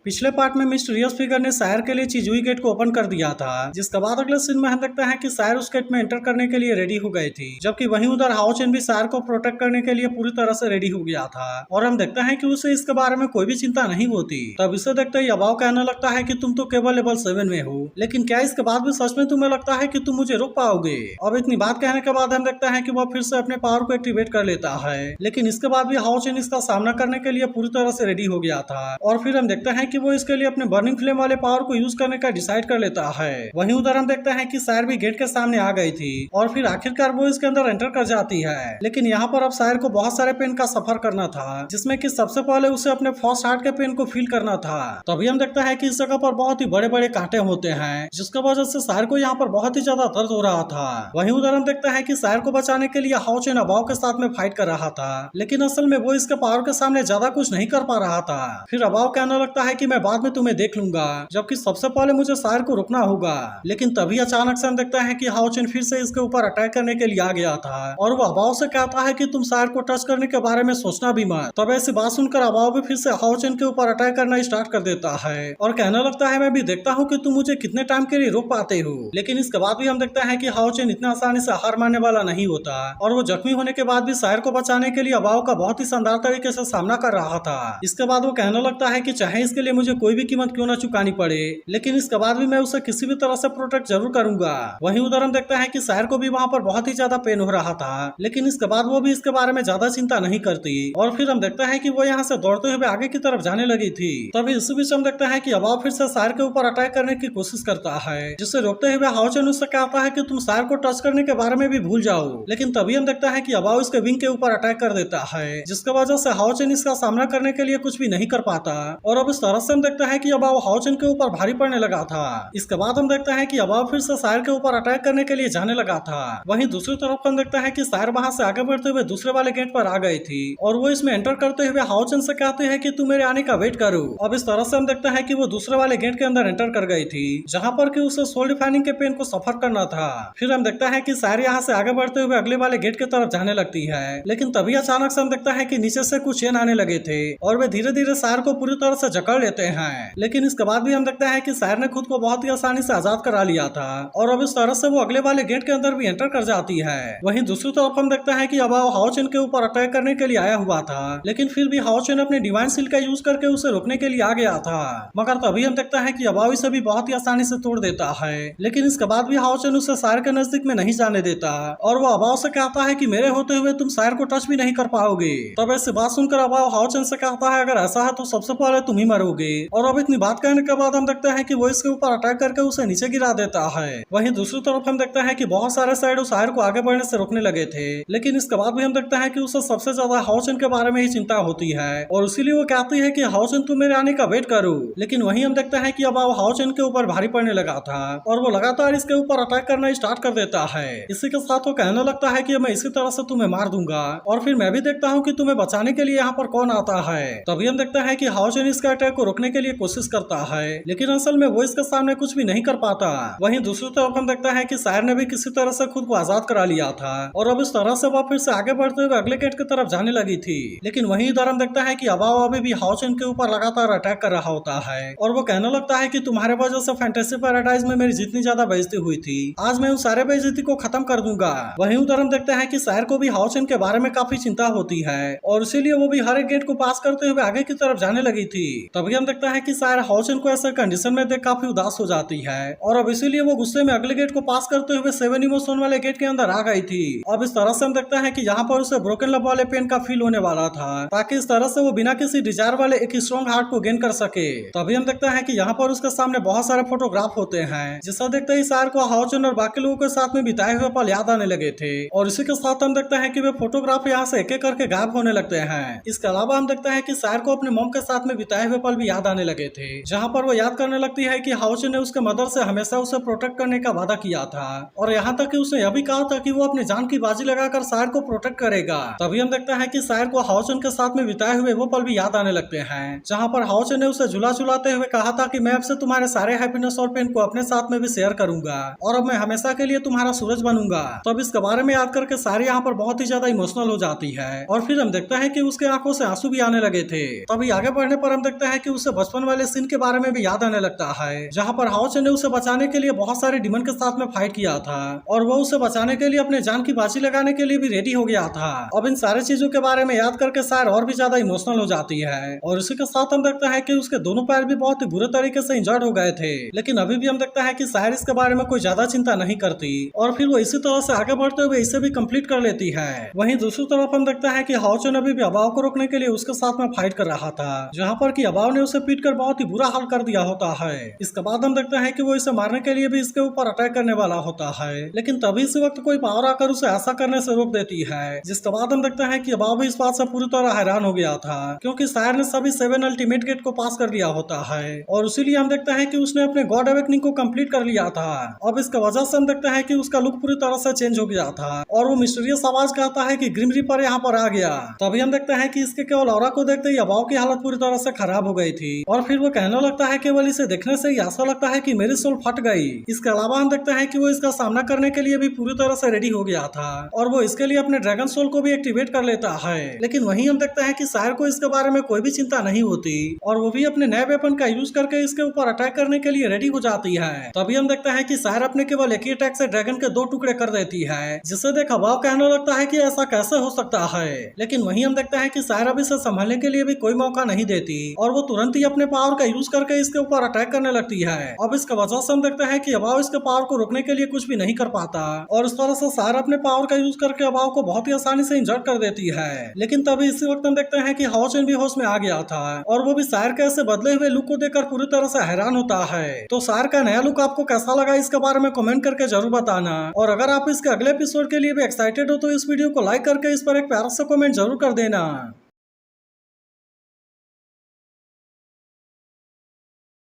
पिछले पार्ट में mysterious figure ने शायर के लिए चिजुई गेट को ओपन कर दिया था, जिसके बाद अगले सीन में हम देखते हैं कि शायर उस गेट में एंटर करने के लिए रेडी हो गई थी, जबकि वहीं उधर हाओचेन भी शायर को प्रोटेक्ट करने के लिए पूरी तरह से रेडी हो गया था। और हम देखते हैं कि उसे इसके बारे में कोई भी चिंता नहीं होती। तब इसे देखते ही अबाव कहने लगता है कि तुम तो केवल लेवल 7 में हो, लेकिन क्या इसके बाद भी सच में तुम्हें लगता है कि तुम मुझे रोक पाओगे? अब इतनी बात कहने के बाद हम देखते हैं कि वह फिर से अपने पावर को एक्टिवेट कर लेता है, लेकिन इसके बाद भी हाओचेन इसका सामना करने के लिए पूरी तरह से रेडी हो गया था। और फिर हम देखते हैं कि वो इसके लिए अपने बर्निंग फ्लेम वाले पावर को यूज करने का डिसाइड कर लेता है। वहीं उधर हम देखते हैं कि शायर भी गेट के सामने आ गई थी और फिर आखिरकार वो इसके अंदर एंटर कर जाती है। लेकिन यहाँ पर अब शायर को बहुत सारे पेन का सफर करना था, जिसमें कि सबसे पहले उसे अपने फर्स्ट हार्ट के पेन को फील करना था। तभी हम देखते हैं कि इस जगह पर बहुत ही बड़े बड़े कांटे होते हैं, जिसकी वजह से शायर को यहाँ पर बहुत ही ज्यादा दर्द हो रहा था। वहीं उधर हम देखते हैं कि शायर को बचाने के लिए हाओचेन अबाव के साथ में फाइट कर रहा था, लेकिन असल में वो इसके पावर के सामने ज्यादा कुछ नहीं कर पा रहा था। फिर अबाव कहने लगता है कि मैं बाद में तुम्हें देख लूंगा, जबकि सबसे पहले मुझे शायर को रुकना होगा। लेकिन तभी अचानक से हम देखते हैं कि हाओचेन फिर से इसके ऊपर अटैक करने के लिए आ गया था और वो अबाव से कहता है कि तुम शायर को टच करने के बारे में सोचना भी मत। तब ऐसी बात सुनकर अबाव भी फिर से हाओचेन के ऊपर अटैक करना स्टार्ट कर देता है और कहने लगता है मैं भी देखता हूँ कि तुम मुझे कितने टाइम के लिए रोक पाते हो। लेकिन इसके बाद भी हम देखते हैं कि हाओचेन इतना आसानी से हार मानने वाला नहीं होता और वो जख्मी होने के बाद भी शायर को बचाने के लिए अबाव का बहुत ही शानदार तरीके से सामना कर रहा था। इसके बाद वो कहने लगता है कि चाहे इसके लिए मुझे कोई भी कीमत क्यों न चुकानी पड़े, लेकिन इसके बाद भी मैं उसे किसी भी तरह से प्रोटेक्ट जरूर करूंगा। वहीं उधर हम देखते हैं कि शायर को भी वहाँ पर बहुत ही ज्यादा पेन हो रहा था, लेकिन इसके बाद वो भी इसके बारे में ज्यादा चिंता नहीं करती। और फिर हम देखते हैं कि वो यहाँ से दौड़ते हुए आगे की तरफ जाने लगी थी। तभी इसी बीच हम देखते हैं कि अबाव फिर से शायर के ऊपर अटैक करने की कोशिश करता है, जिसे रोकते हुए हाओचेन उससे कहता है कि तुम शायर को टच करने के बारे में भी भूल जाओ। लेकिन तभी हम देखते हैं कि अबाव इसके विंग के ऊपर अटैक कर देता है, जिसकी वजह से हाओचेन इसका सामना करने के लिए कुछ भी नहीं कर पाता। और अब इस तरह से हम देखते हैं कि अबाव हाओचेन के ऊपर भारी पड़ने लगा था। इसके बाद हम देखते हैं कि अबाव फिर से शायर के ऊपर अटैक करने के लिए जाने लगा था। वहीं दूसरी तरफ हम देखते हैं कि शायर वहां से आगे बढ़ते हुए दूसरे वाले गेट पर आ गई थी और वो इसमें एंटर करते हुए हाओचेन से कहते हैं कि तू मेरे आने का वेट करो। अब इस तरह से हम देखते हैं कि वो दूसरे वाले गेट के अंदर एंटर कर गई थी, जहाँ पर कि उसे सोल डिफाइनिंग के पेन को सफर करना था। फिर हम देखते हैं कि शायर यहाँ से आगे बढ़ते हुए अगले वाले गेट की तरफ जाने लगती है, लेकिन तभी अचानक से हम देखते हैं कि नीचे से कुछ चेन आने लगे थे और वे धीरे धीरे शायर को पूरी तरह से जकड़ लेते हैं। लेकिन इसके बाद भी हम देखते हैं कि शायर ने खुद को बहुत ही आसानी से आजाद करा लिया था और अब इस तरह से वो अगले वाले गेट के अंदर भी एंटर कर जाती है। वहीं दूसरी तरफ हम देखते हैं कि अबाव हाओचेन के ऊपर अटैक करने के लिए आया हुआ था, लेकिन फिर भी हाओचेन अपने डिवाइन सील का यूज करके उसे रोकने के लिए आ गया था। मगर तभी हम देखते हैं कि अबाव इसे भी बहुत ही आसानी से तोड़ देता है, लेकिन इसके बाद भी हाओचेन उसे शायर के नजदीक में नहीं जाने देता और वो अबाव से कहता है कि मेरे होते हुए तुम शायर को टच भी नहीं कर पाओगे। तब ऐसी बात सुनकर अबाव हाओचेन से कहता है अगर ऐसा है तो सबसे पहले तुम ही मरोगे। और अब इतनी बात कहने के बाद हम देखते हैं कि वो इसके ऊपर अटैक करके उसे नीचे गिरा देता है। वहीं दूसरी तरफ हम देखते हैं कि बहुत सारे शैडो शायर को आगे बढ़ने से रोकने लगे थे, लेकिन इसके बाद भी हम देखते हैं कि उसे सबसे ज्यादा हाओचेन के बारे में ही चिंता होती है और इसीलिए वो कहती है कि हाओचेन तुम मेरे आने का वेट करो। लेकिन वहीं हम देखते हैं कि अब हाओचेन के ऊपर भारी पड़ने लगा था और वो लगातार इसके ऊपर अटैक करना स्टार्ट कर देता है। इसी के साथ वो कहने लगता है कि मैं इसी तरह से तुम्हें मार दूंगा और फिर मैं भी देखता हूँ कि तुम्हें बचाने के लिए यहाँ पर कौन आता है। तभी हम देखते हैं कि हाओचेन इसके अटैक को रोकने के लिए कोशिश करता है, लेकिन असल में वो इसके सामने कुछ भी नहीं कर पाता। वहीं दूसरी तरफ हम देखते हैं कि शायर ने भी किसी तरह से खुद को आजाद करा लिया था और अब इस तरह से वह फिर से आगे बढ़ते हुए अगले गेट की तरफ जाने लगी थी। लेकिन वहीं इधर हम देखते हैं कि अबाव अभी भी हाओचेन के ऊपर लगातार अटैक कर रहा होता है और वो कहने लगता है कि तुम्हारे वजह से फैंटेसी पैराडाइज में मेरी जितनी ज्यादा बेइज्जती हुई थी, आज मैं उन सारे बेइज्जती को खत्म कर दूंगा। वहीं उधर हम देखते हैं कि शायर को भी हाओचेन के बारे में काफी चिंता होती है और इसीलिए वो भी हर एक गेट को पास करते हुए आगे की तरफ जाने लगी थी। तभी हम देखते हैं कि शायर हाओचेन को ऐसे कंडीशन में देख काफी उदास हो जाती है और अब इसीलिए वो गुस्से में अगले गेट को पास करते हुए 7 इमोशन वाले गेट के अंदर आ गई थी। अब इस तरह से हम देखते हैं कि यहाँ पर उसे ब्रोकन लव वाले पेन का फील होने वाला था, ताकि इस तरह से वो बिना किसी डिजायर वाले एक स्ट्रॉन्ग हार्ट को गेन कर सके। तभी हम देखते हैं कि यहाँ पर उसके सामने बहुत सारे फोटोग्राफ होते हैं, जिससे देखते ही शायर को हाओचेन और बाकी लोगों के साथ में बिताए हुए पल याद आने लगे थे और इसी के साथ हम देखते हैं कि वे फोटोग्राफ यहाँ से एक एक करके गायब होने लगते हैं। इसके अलावा हम देखते हैं कि शायर को अपने मॉम के साथ में बिताए हुए पल भी याद आने लगे थे, जहाँ पर वो याद करने लगती है कि हाओचेन ने उसके मदर से हमेशा उसे प्रोटेक्ट करने का वादा किया था और यहाँ तक कि उसने यह भी कहा था कि वो अपनी जान की बाजी लगाकर शायर को प्रोटेक्ट करेगा। तभी हम देखते हैं कि शायर को हाओचेन के साथ में बिताए हुए वो पल भी याद आने लगते हैं, जहाँ पर हाओचेन ने उसे झुला झुलाते हुए कहा था कि मैं अब से तुम्हारे सारे हैप्पीनेस और पेन को अपने साथ में भी शेयर करूंगा और अब मैं हमेशा के लिए तुम्हारा सूरज बनूंगा। तब इसके बारे में याद करके शायर यहाँ पर बहुत ही ज्यादा इमोशनल हो जाती है और फिर हम देखते हैं कि उसके आंखों से आंसू भी आने लगे थे। तभी आगे बढ़ने पर हम देखते हैं कि कि उसे बचपन वाले सीन के बारे में भी याद आने लगता है, जहाँ पर हाओचेन ने उसे बचाने के लिए बहुत सारे डिमन के साथ में फाइट किया था और वो उसे बचाने के लिए अपने जान की बाजी लगाने के लिए भी रेडी हो गया था। अब इन सारी चीजों के बारे में याद करके सायर और भी ज्यादा इमोशनल हो जाती है और इसी के साथ हम देखते हैं कि उसके दोनों पैर भी बहुत ही बुरे तरीके से इंजर्ड हो गए थे, लेकिन अभी भी हम देखते हैं कि सायर इसके बारे में कोई ज्यादा चिंता नहीं करती और फिर वो इसी तरह से आगे बढ़ते हुए इसे भी कंप्लीट कर लेती है। वहीं दूसरी तरफ हम देखते हैं कि हाओचेन अभी भी अबाओ को रोकने के लिए उसके साथ में फाइट कर रहा था, जहाँ पर कि अबाओ ने उसे पीट कर बहुत ही बुरा हाल कर दिया होता है। इसके बाद हम देखते हैं कि वो इसे मारने के लिए भी इसके ऊपर अटैक करने वाला होता है, लेकिन तभी इसी वक्त कोई पावर आकर उसे ऐसा करने से रोक देती है, जिसके बाद हम देखते हैं कि अबाओ भी इस बात से पूरी तरह हैरान हो गया था, क्योंकि सायर ने सभी 7 अल्टीमेट गेट को पास कर दिया होता है और इसीलिए हम देखते हैं कि उसने अपने गॉड अवेकनिंग को कंप्लीट कर लिया था। अब इसका वजह से हम देखते हैं कि उसका लुक पूरी तरह से चेंज हो गया था और वो मिस्टीरियस आवाज कहता है कि ग्रिम रीपर यहाँ पर आ गया। तभी हम देखते हैं कि इसके केवल ऑरा को देखते ही अबाओ की हालत पूरी तरह से खराब हो गई थी और फिर वो कहने लगता है केवल इसे देखने से ही ऐसा लगता है कि मेरी सोल फट गई। इसके अलावा हम देखते हैं कि वो इसका सामना करने के लिए भी पूरी तरह से रेडी हो गया था और वो इसके लिए अपने ड्रैगन सोल को भी एक्टिवेट कर लेता है, लेकिन वहीं हम देखते हैं कि सायर को इसके बारे में कोई भी चिंता नहीं होती और वो भी अपने नए वेपन का यूज करके इसके ऊपर अटैक करने के लिए रेडी हो जाती है। तभी हम देखते हैं कि सायर अपने केवल एक ही अटैक से ड्रैगन के 2 टुकड़े कर देती है, जिससे देख अबाओ कहने लगता है कि ऐसा कैसे हो सकता है, लेकिन वहीं हम देखते हैं कि सायर अब इसे संभालने के लिए भी कोई मौका नहीं देती और वो तुरंत ही अपने पावर का यूज करके इसके ऊपर अटैक करने लगती है। अब इसका वजह से हम देखते हैं कि अबाओ इसके पावर को रोकने के लिए कुछ भी नहीं कर पाता और इस तरह से सायर अपने पावर का यूज करके अबाओ को बहुत ही आसानी से इंजर्ड कर देती है। लेकिन तभी इसी वक्त हम देखते हैं कि हाओचेन भी होश में आ गया था और वो भी सायर के ऐसे बदले हुए लुक को देखकर पूरी तरह से हैरान होता है। तो सायर का नया लुक आपको कैसा लगा इसके बारे में कमेंट करके जरूर बताना और अगर आप इसके अगले एपिसोड के लिए भी एक्साइटेड हो तो इस वीडियो को लाइक करके इस पर एक प्यारा सा कमेंट जरूर कर देना।